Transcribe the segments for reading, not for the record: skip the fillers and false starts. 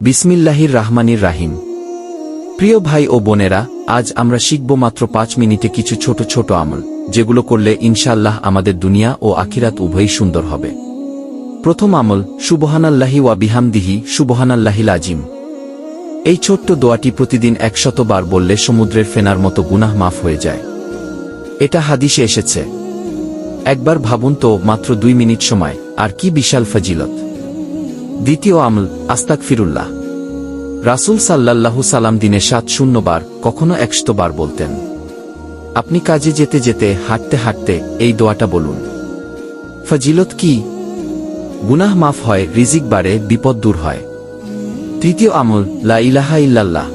বিসমিল্লাহির রাহমানির রাহিম। প্রিয় ভাই ও বোনেরা, আজ আমরা শিখব মাত্র ৫ মিনিটে কিছু ছোট ছোট আমল, যেগুলো করলে ইনশাআল্লাহ আমাদের দুনিয়া ও আখিরাত উভয়ই সুন্দর হবে। প্রথম আমল, সুবহানাল্লাহি ওয়া বিহামদিহি সুবহানাল্লাহিল আজিম। এই ছোট্ট দোয়াটি প্রতিদিন ১০০ বার বললে সমুদ্রের ফেনার মতো গুনাহ মাফ হয়ে যায়। এটা হাদিসে এসেছে। একবার ভাবুন তো, মাত্র ২ মিনিট সময়, আর কি বিশাল ফজিলত। দ্বিতীয় আমল, আস্তাগফিরুল্লাহ। রাসূল সাল্লাল্লাহু সাল্লাম দিনে ৭০ বার, কখনো ১০০ বার বলতেন। আপনি কাজে যেতে যেতে, হাঁটতে হাঁটতে এই দোয়াটা বলুন। ফজিলত কি? গুনাহ মাফ হয়, রিজিক বাড়ে, বিপদ দূর হয়। তৃতীয় আমল, লা ইলাহা ইল্লাল্লাহ।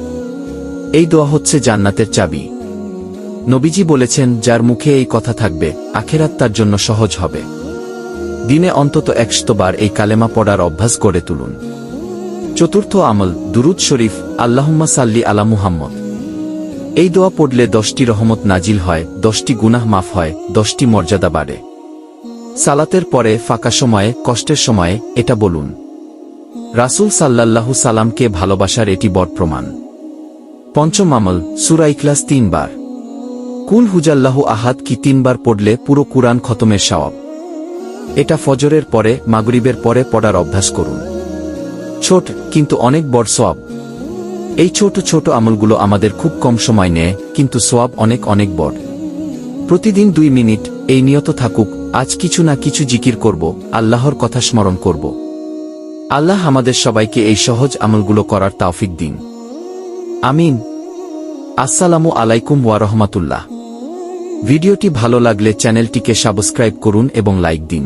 এই দোয়া হচ্ছে জান্নাতের চাবি। নবীজি বলেছেন, যার মুখে এই কথা থাকবে, আখিরাত তার জন্য সহজ হবে। দিনে অন্তত ১০০ বার এই কালেমা পড়ার অভ্যাস গড়ে তুলুন। চতুর্থ আমল, দুরূদ শরীফ, আল্লাহুম্মা সাল্লি আলা মুহাম্মদ। এই দোয়া পড়লে ১০টি রহমত নাজিল হয়, ১০টি গুনাহ মাফ হয়, ১০টি মর্যাদা বাড়ে। সালাতের পরে, ফাঁকা সময়ে, কষ্টের সময়ে এটা বলুন। রাসূল সাল্লাল্লাহু সাল্লামকে ভালোবাসার এটি বড় প্রমাণ। পঞ্চম আমল, সূরা ইখলাস ৩ বার। কুল হুজাল্লাহু আহাদ কি ৩ বার পড়লে পুরো কুরআন খতমের সওয়াব। এটা ফজরের পরে, মাগরিবের পরে পড়ার অভ্যাস করুন। ছোট কিন্তু অনেক বড় সওয়াব। এই ছোট ছোট আমলগুলো আমাদের খুব কম সময় নেয়, কিন্তু সওয়াব অনেক অনেক বড়। প্রতিদিন ২ মিনিট এই নিয়ত থাকুক, আজ কিছু না কিছু জিকির করব, আল্লাহর কথা স্মরণ করব। আল্লাহ আমাদের সবাইকে এই সহজ আমলগুলো করার তৌফিক দিন। আমিন। আসসালামু আলাইকুম ওয়া রাহমাতুল্লাহ। ভিডিওটি ভালো লাগলে চ্যানেলটিকে সাবস্ক্রাইব করুন এবং লাইক দিন।